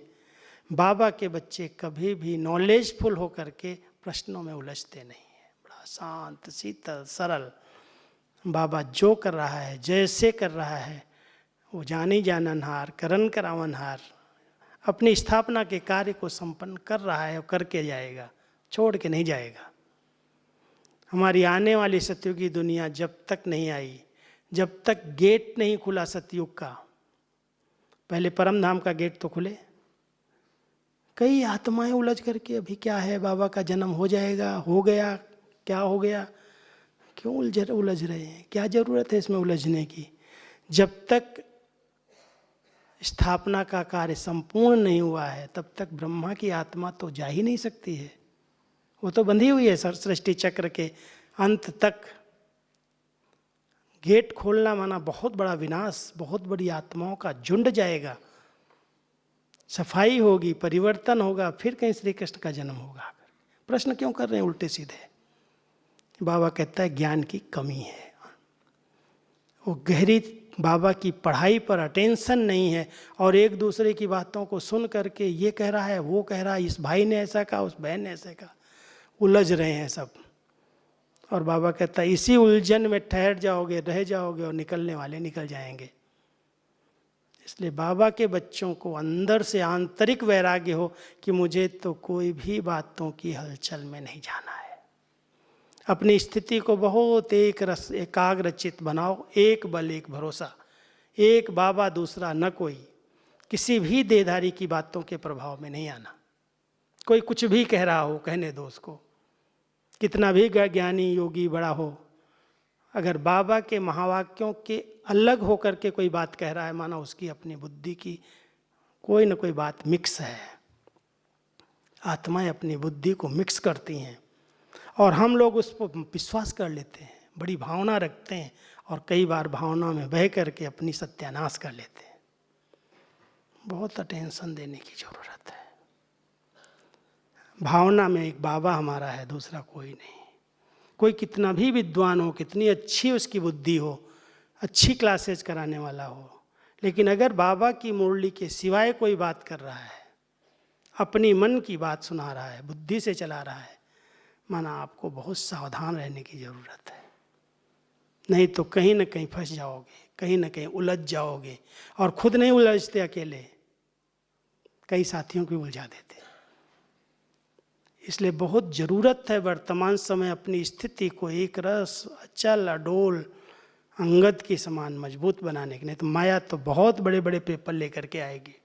बाबा के बच्चे कभी भी नॉलेजफुल होकर के प्रश्नों में उलझते नहीं हैं, बड़ा शांत, शीतल, सरल। बाबा जो कर रहा है, जैसे कर रहा है, वो जानी जाननहार, करन करावनहार, अपनी स्थापना के कार्य को संपन्न कर रहा है और करके जाएगा, छोड़ के नहीं जाएगा। हमारी आने वाली सतयुग की दुनिया जब तक नहीं आई, जब तक गेट नहीं खुला सतयुग का, पहले परम धाम का गेट तो खुले, कई आत्माएं उलझ करके अभी क्या है, बाबा का जन्म हो जाएगा, हो गया, क्या हो गया, क्यों उलझ रहे हैं, क्या जरूरत है इसमें उलझने की। जब तक स्थापना का कार्य संपूर्ण नहीं हुआ है तब तक ब्रह्मा की आत्मा तो जा ही नहीं सकती है, वो तो बंधी हुई है सृष्टि चक्र के अंत तक। गेट खोलना माना बहुत बड़ा विनाश, बहुत बड़ी आत्माओं का झुंड जाएगा, सफाई होगी, परिवर्तन होगा, फिर कहीं श्री कृष्ण का जन्म होगा। प्रश्न क्यों कर रहे हैं उल्टे सीधे? बाबा कहता है ज्ञान की कमी है, वो गहरी बाबा की पढ़ाई पर अटेंशन नहीं है, और एक दूसरे की बातों को सुन करके ये कह रहा है, वो कह रहा है, इस भाई ने ऐसा कहा, उस बहन ने ऐसा कहा, उलझ रहे हैं सब। और बाबा कहता है इसी उलझन में ठहर जाओगे, रह जाओगे, और निकलने वाले निकल जाएंगे। इसलिए बाबा के बच्चों को अंदर से आंतरिक वैराग्य हो कि मुझे तो कोई भी बातों की हलचल में नहीं जाना है। अपनी स्थिति को बहुत एक रस एकाग्रचित बनाओ, एक बल एक भरोसा, एक बाबा दूसरा न कोई, किसी भी देहधारी की बातों के प्रभाव में नहीं आना। कोई कुछ भी कह रहा हो, कहने दो उसको, कितना भी ज्ञानी योगी बड़ा हो, अगर बाबा के महावाक्यों के अलग होकर के कोई बात कह रहा है, माना उसकी अपनी बुद्धि की कोई न कोई बात मिक्स है। आत्माएं अपनी बुद्धि को मिक्स करती हैं और हम लोग उस पर विश्वास कर लेते हैं, बड़ी भावना रखते हैं, और कई बार भावना में बह करके अपनी सत्यानाश कर लेते हैं। बहुत अटेंशन देने की जरूरत है। भावना में एक बाबा हमारा है, दूसरा कोई नहीं। कोई कितना भी विद्वान हो, कितनी अच्छी उसकी बुद्धि हो, अच्छी क्लासेज कराने वाला हो, लेकिन अगर बाबा की मुरली के सिवाय कोई बात कर रहा है, अपनी मन की बात सुना रहा है, बुद्धि से चला रहा है, माना आपको बहुत सावधान रहने की ज़रूरत है। नहीं तो कहीं ना कहीं फंस जाओगे, कहीं ना कहीं उलझ जाओगे, और खुद नहीं उलझते अकेले, कई साथियों को उलझा देते। इसलिए बहुत ज़रूरत है वर्तमान समय अपनी स्थिति को एक रस अचल अडोल अंगद के समान मजबूत बनाने के। नहीं तो माया तो बहुत बड़े बड़े पेपर लेकर के आएगी।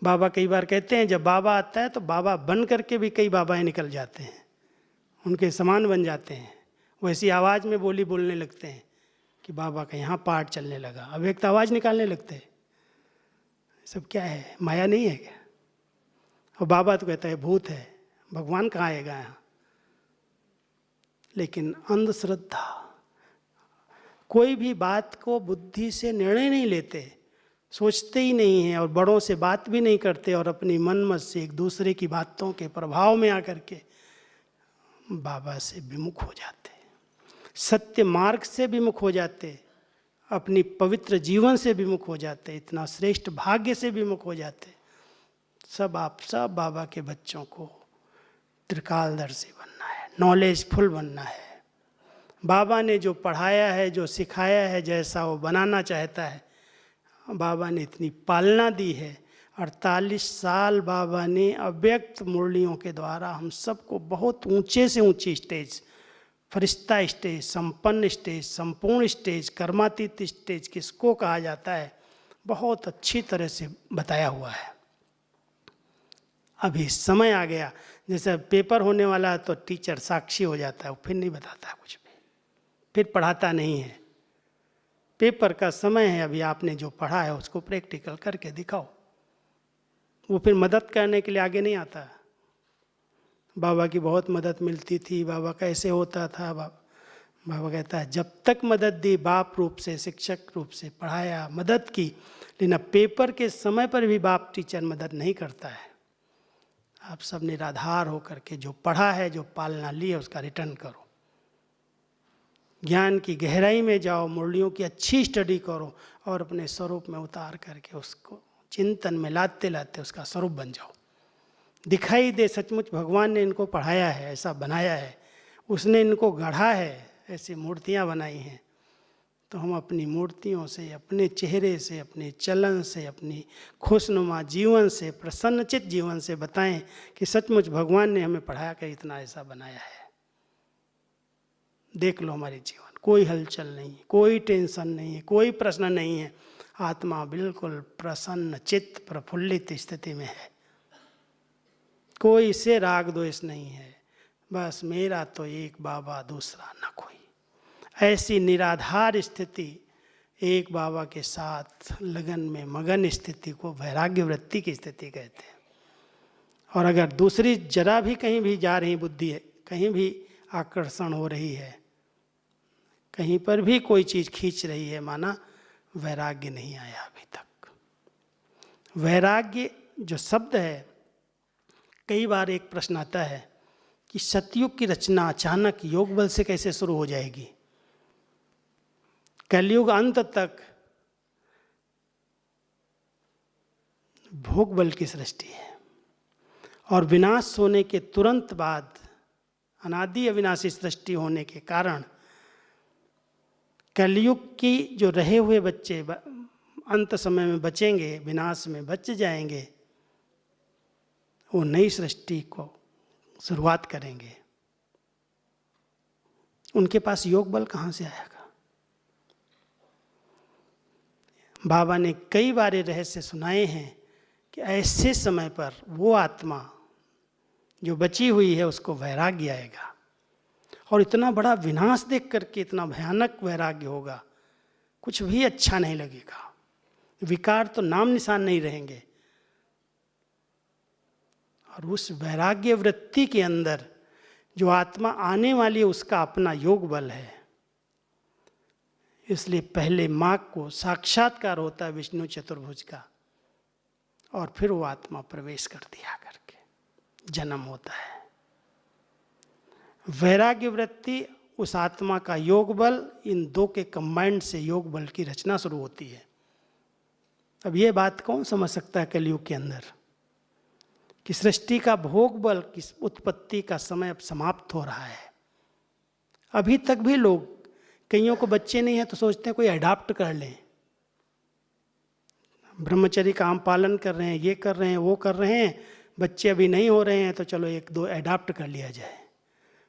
बाबा कई बार कहते हैं जब बाबा आता है तो बाबा बन करके भी कई बाबाएं निकल जाते हैं, उनके समान बन जाते हैं, वैसी आवाज़ में बोली बोलने लगते हैं कि बाबा का यहाँ पाठ चलने लगा, अब एक तो आवाज़ निकालने लगते हैं। सब क्या है, माया नहीं है क्या? और बाबा तो कहता है भूत है, भगवान कहाँ आएगा यहाँ? लेकिन अंधश्रद्धा, कोई भी बात को बुद्धि से निर्णय नहीं लेते, सोचते ही नहीं हैं, और बड़ों से बात भी नहीं करते, और अपनी मन मत से एक दूसरे की बातों के प्रभाव में आकर के बाबा से विमुख हो जाते, सत्य मार्ग से विमुख हो जाते, अपनी पवित्र जीवन से विमुख हो जाते, इतना श्रेष्ठ भाग्य से विमुख हो जाते। सब बाबा के बच्चों को त्रिकालदर्शी बनना है, नॉलेजफुल बनना है। बाबा ने जो पढ़ाया है, जो सिखाया है, जैसा वो बनाना चाहता है, बाबा ने इतनी पालना दी है। 48 साल बाबा ने अव्यक्त मुरलियों के द्वारा हम सबको बहुत ऊंचे से ऊंची स्टेज, फरिश्ता स्टेज, संपन्न स्टेज, संपूर्ण स्टेज, कर्मातीत स्टेज किसको कहा जाता है, बहुत अच्छी तरह से बताया हुआ है। अभी समय आ गया, जैसे पेपर होने वाला है तो टीचर साक्षी हो जाता है, वो फिर नहीं बताता कुछ भी, फिर पढ़ाता नहीं है। पेपर का समय है, अभी आपने जो पढ़ा है उसको प्रैक्टिकल करके दिखाओ। वो फिर मदद करने के लिए आगे नहीं आता। बाबा की बहुत मदद मिलती थी, बाबा कैसे होता था, बाबा कहता है जब तक मदद दी, बाप रूप से, शिक्षक रूप से पढ़ाया, मदद की, लेकिन अब पेपर के समय पर भी बाप टीचर मदद नहीं करता है। आप सब निराधार होकर के जो पढ़ा है, जो पालना ली है, उसका रिटर्न करो। ज्ञान की गहराई में जाओ, मुरलियों की अच्छी स्टडी करो, और अपने स्वरूप में उतार करके उसको चिंतन में लाते लाते उसका स्वरूप बन जाओ। दिखाई दे सचमुच भगवान ने इनको पढ़ाया है, ऐसा बनाया है, उसने इनको गढ़ा है, ऐसी मूर्तियाँ बनाई हैं। तो हम अपनी मूर्तियों से, अपने चेहरे से, अपने चलन से, अपनी खुशनुमा जीवन से, प्रसन्नचित जीवन से बताएं कि सचमुच भगवान ने हमें पढ़ा कर इतना ऐसा बनाया है। देख लो हमारे जीवन, कोई हलचल नहीं है, कोई टेंशन नहीं है, कोई प्रश्न नहीं है, आत्मा बिल्कुल प्रसन्न चित्त प्रफुल्लित स्थिति में है, कोई से राग द्वेष नहीं है। बस मेरा तो एक बाबा, दूसरा न कोई। ऐसी निराधार स्थिति, एक बाबा के साथ लगन में मगन स्थिति को वैराग्य वृत्ति की स्थिति कहते हैं। और अगर दूसरी जरा भी कहीं भी जा रही बुद्धि है, कहीं भी आकर्षण हो रही है, कहीं पर भी कोई चीज़ खींच रही है, माना वैराग्य नहीं आया अभी तक। वैराग्य जो शब्द है, कई बार एक प्रश्न आता है कि सतयुग की रचना अचानक योग बल से कैसे शुरू हो जाएगी? कलयुग अंत तक भोग बल की सृष्टि है, और विनाश होने के तुरंत बाद अनादि अविनाशी सृष्टि होने के कारण कलयुग की जो रहे हुए बच्चे अंत समय में बचेंगे, विनाश में बच जाएंगे, वो नई सृष्टि को शुरुआत करेंगे। उनके पास योग बल कहाँ से आएगा? बाबा ने कई बार रहस्य सुनाए हैं कि ऐसे समय पर वो आत्मा जो बची हुई है उसको वैराग्य आएगा, और इतना बड़ा विनाश देख करके इतना भयानक वैराग्य होगा, कुछ भी अच्छा नहीं लगेगा, विकार तो नाम निशान नहीं रहेंगे। और उस वैराग्य वृत्ति के अंदर जो आत्मा आने वाली है उसका अपना योग बल है। इसलिए पहले माँ को साक्षात्कार होता है विष्णु चतुर्भुज का, और फिर वो आत्मा प्रवेश कर दिया करके जन्म होता है। वैराग्य वृत्ति उस आत्मा का योग बल, इन दो के कंबाइंड से योग बल की रचना शुरू होती है। अब ये बात कौन समझ सकता है कलयुग के अंदर कि सृष्टि का भोग बल की उत्पत्ति का समय अब समाप्त हो रहा है। अभी तक भी लोग, कईयों को बच्चे नहीं है तो सोचते हैं कोई अडॉप्ट कर लें, ब्रह्मचर्य का हम पालन कर रहे हैं, ये कर रहे हैं, वो कर रहे हैं, बच्चे अभी नहीं हो रहे हैं तो चलो एक दो अडॉप्ट कर लिया जाए।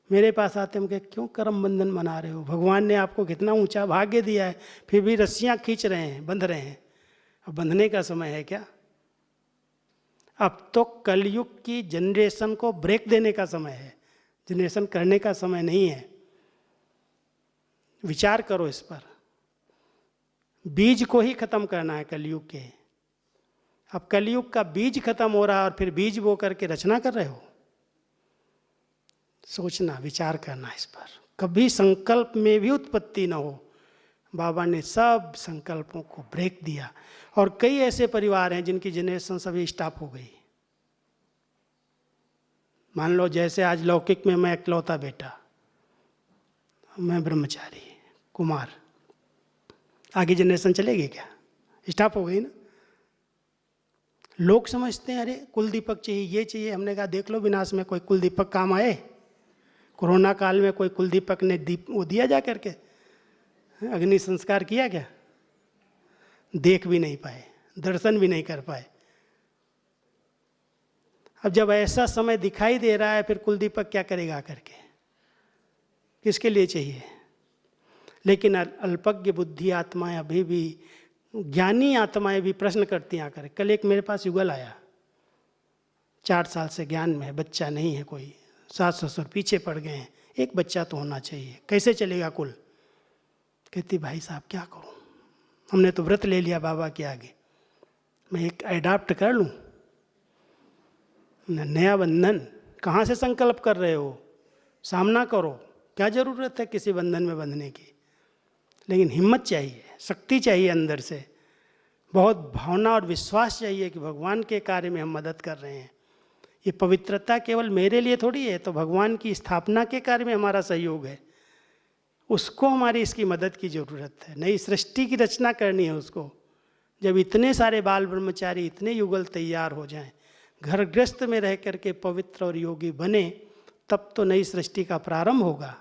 मेरे पास आते हैं, क्यों कर्म बंधन बना रहे हो? भगवान ने आपको कितना ऊंचा भाग्य दिया है, फिर भी रस्सियाँ खींच रहे हैं, बंध रहे हैं। अब बंधने का समय है क्या? अब तो कलयुग की जनरेशन को ब्रेक देने का समय है, जनरेशन करने का समय नहीं है। विचार करो इस पर। बीज को ही खत्म करना है कलयुग के। अब कलयुग का बीज खत्म हो रहा है और फिर बीज बो करके रचना कर रहे हो। सोचना, विचार करना इस पर। कभी संकल्प में भी उत्पत्ति न हो। बाबा ने सब संकल्पों को ब्रेक दिया, और कई ऐसे परिवार हैं जिनकी जनरेशन सभी स्टॉप हो गई। मान लो जैसे आज लौकिक में मैं इकलौता बेटा, मैं ब्रह्मचारी कुमार, आगे जनरेशन चलेगी क्या? स्टॉप हो गई ना। लोग समझते हैं अरे कुल दीपक चाहिए, ये चाहिए। हमने कहा देख लो विनाश में कोई कुल दीपक काम आए? कोरोना काल में कोई कुल दीपक ने दीप वो दिया जा करके? अग्नि संस्कार किया क्या? देख भी नहीं पाए, दर्शन भी नहीं कर पाए। अब जब ऐसा समय दिखाई दे रहा है, फिर कुल दीपक क्या करेगा करके? किसके लिए चाहिए? लेकिन अल्पज्ञ बुद्धि आत्माएं अभी भी, ज्ञानी आत्माएं भी प्रश्न करती हैं आकर। कल एक मेरे पास युगल आया, 4 साल से ज्ञान में है, बच्चा नहीं है कोई, सास ससुर पीछे पड़ गए हैं, एक बच्चा तो होना चाहिए, कैसे चलेगा कुल? कहती भाई साहब क्या करूं, हमने तो व्रत ले लिया बाबा के आगे, मैं एक अडॉप्ट कर लूं? नया बंधन कहाँ से संकल्प कर रहे हो? सामना करो, क्या जरूरत है किसी बंधन में बंधने की? लेकिन हिम्मत चाहिए, शक्ति चाहिए अंदर से, बहुत भावना और विश्वास चाहिए कि भगवान के कार्य में हम मदद कर रहे हैं। ये पवित्रता केवल मेरे लिए थोड़ी है, तो भगवान की स्थापना के कार्य में हमारा सहयोग है, उसको हमारी इसकी मदद की ज़रूरत है। नई सृष्टि की रचना करनी है उसको। जब इतने सारे बाल ब्रह्मचारी, इतने युगल तैयार हो जाएं, घर गृहस्थ में रह करके पवित्र और योगी बने, तब तो नई सृष्टि का प्रारंभ होगा।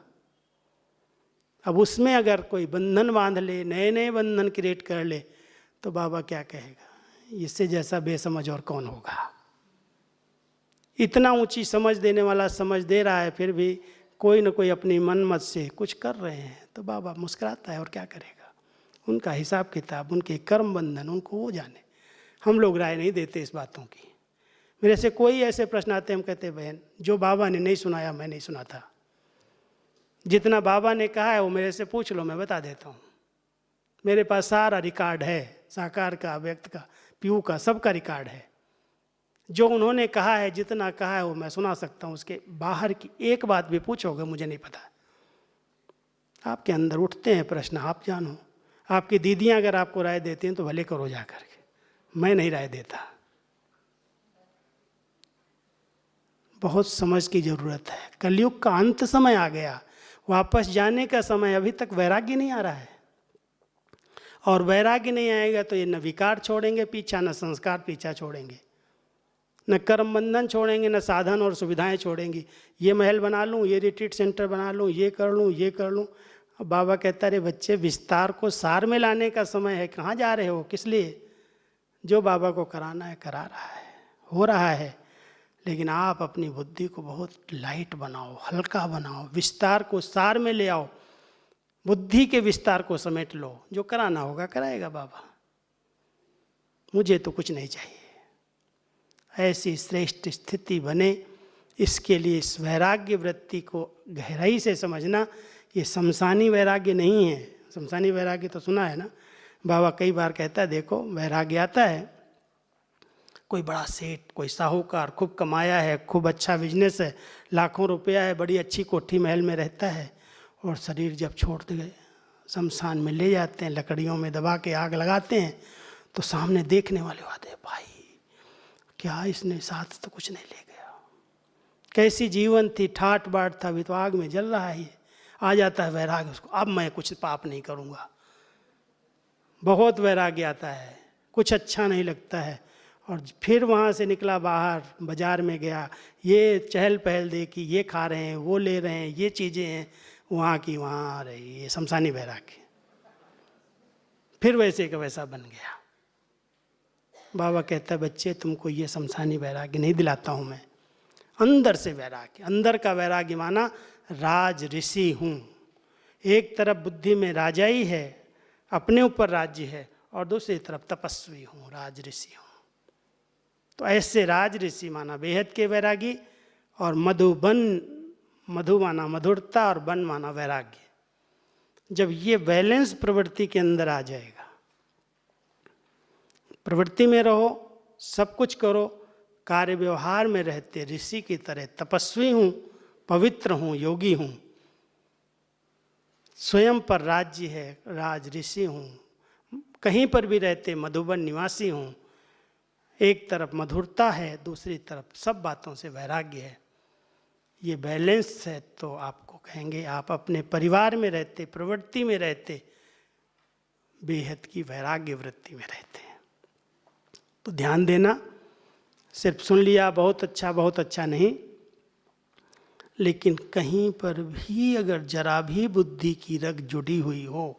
अब उसमें अगर कोई बंधन बांध ले, नए नए बंधन क्रिएट कर ले, तो बाबा क्या कहेगा? इससे जैसा बेसमझ और कौन होगा? इतना ऊंची समझ देने वाला समझ दे रहा है, फिर भी कोई न कोई अपनी मन मत से कुछ कर रहे हैं, तो बाबा मुस्कुराता है और क्या करेगा? उनका हिसाब किताब, उनके कर्म बंधन उनको वो जाने। हम लोग राय नहीं देते इस बातों की। मेरे से कोई ऐसे प्रश्न आते, हम कहते बहन जो बाबा ने नहीं सुनाया मैं नहीं सुनाता, जितना बाबा ने कहा है वो मेरे से पूछ लो, मैं बता देता हूँ। मेरे पास सारा रिकॉर्ड है, साकार का, व्यक्त का, पीयू का, सबका रिकॉर्ड है। जो उन्होंने कहा है, जितना कहा है वो मैं सुना सकता हूँ। उसके बाहर की एक बात भी पूछोगे मुझे नहीं पता। आपके अंदर उठते हैं प्रश्न, आप जानो। आपकी दीदियाँ अगर आपको राय देती हैं तो भले करो जा करके, मैं नहीं राय देता। बहुत समझ की जरूरत है। कलयुग का अंत समय आ गया, वापस जाने का समय। अभी तक वैराग्य नहीं आ रहा है, और वैराग्य नहीं आएगा तो ये न विकार छोड़ेंगे पीछा, न संस्कार पीछा छोड़ेंगे, न कर्म बंधन छोड़ेंगे, न साधन और सुविधाएं छोड़ेंगी। ये महल बना लूँ, ये रिट्रीट सेंटर बना लूँ, ये कर लूँ, ये कर लूँ। अब बाबा कहता रे बच्चे, विस्तार को सार में लाने का समय है। कहाँ जा रहे हो, किस लिए? जो बाबा को कराना है करा रहा है, हो रहा है। लेकिन आप अपनी बुद्धि को बहुत लाइट बनाओ, हल्का बनाओ, विस्तार को सार में ले आओ, बुद्धि के विस्तार को समेट लो। जो कराना होगा कराएगा बाबा, मुझे तो कुछ नहीं चाहिए। ऐसी श्रेष्ठ स्थिति बने, इसके लिए इस वैराग्य वृत्ति को गहराई से समझना। ये शमशानी वैराग्य नहीं है। शमशानी वैराग्य तो सुना है ना, बाबा कई बार कहता है, देखो वैराग्य आता है, कोई बड़ा सेठ, कोई साहूकार, खूब कमाया है, खूब अच्छा बिजनेस है, लाखों रुपया है, बड़ी अच्छी कोठी महल में रहता है, और शरीर जब छोड़ गए शमशान में ले जाते हैं, लकड़ियों में दबा के आग लगाते हैं, तो सामने देखने वाले आते हैं, भाई क्या इसने साथ तो कुछ नहीं ले गया, कैसी जीवन थी, ठाट बाट था, अभी तो आग में जल रहा है। ये आ जाता है वैराग्य उसको, अब मैं कुछ पाप नहीं करूँगा। बहुत वैराग्य आता है, कुछ अच्छा नहीं लगता है। और फिर वहाँ से निकला बाहर, बाजार में गया, ये चहल पहल देखी, ये खा रहे हैं, वो ले रहे हैं, ये चीज़ें हैं, वहाँ की वहाँ आ रही, ये शमशानी वैराग्य। फिर वैसे का वैसा बन गया। बाबा कहता है, बच्चे तुमको ये शमशानी वैराग्य नहीं दिलाता हूँ मैं, अंदर से वैराग्य। अंदर का वैराग्य माना राज ऋषि हूँ। एक तरफ बुद्धि में राजाई है, अपने ऊपर राज्य है, और दूसरी तरफ तपस्वी हूँ, राज ऋषि हूँ। तो ऐसे राज ऋषि माना बेहद के वैरागी, और मधुबन, मधु माना मधुरता और बन माना वैराग्य। जब ये बैलेंस प्रवृत्ति के अंदर आ जाएगा, प्रवृत्ति में रहो, सब कुछ करो, कार्य व्यवहार में रहते ऋषि की तरह तपस्वी हूँ, पवित्र हूँ, योगी हूँ, स्वयं पर राज्य है, राज ऋषि हूँ, कहीं पर भी रहते मधुबन निवासी हूँ। एक तरफ मधुरता है, दूसरी तरफ सब बातों से वैराग्य है। ये बैलेंस है तो आपको कहेंगे आप अपने परिवार में रहते, प्रवृत्ति में रहते, बेहद की वैराग्य वृत्ति में रहते हैं। तो ध्यान देना, सिर्फ सुन लिया बहुत अच्छा नहीं, लेकिन कहीं पर भी अगर जरा भी बुद्धि की रग जुड़ी हुई हो,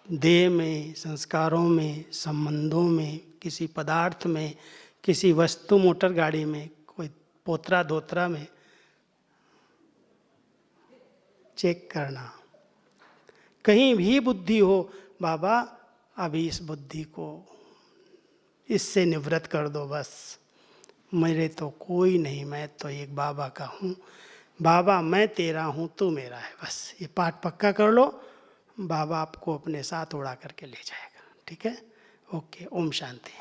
देह में, संस्कारों में, संबंधों में, किसी पदार्थ में, किसी वस्तु, मोटर गाड़ी में, कोई पोतरा धोतरा में, चेक करना। कहीं भी बुद्धि हो, बाबा अभी इस बुद्धि को इससे निवृत्त कर दो, बस मेरे तो कोई नहीं, मैं तो एक बाबा का हूँ, बाबा मैं तेरा हूँ, तू मेरा है। बस ये पाठ पक्का कर लो, बाबा आपको अपने साथ उड़ा करके ले जाएगा। ठीक है, ओके, ओम शांति।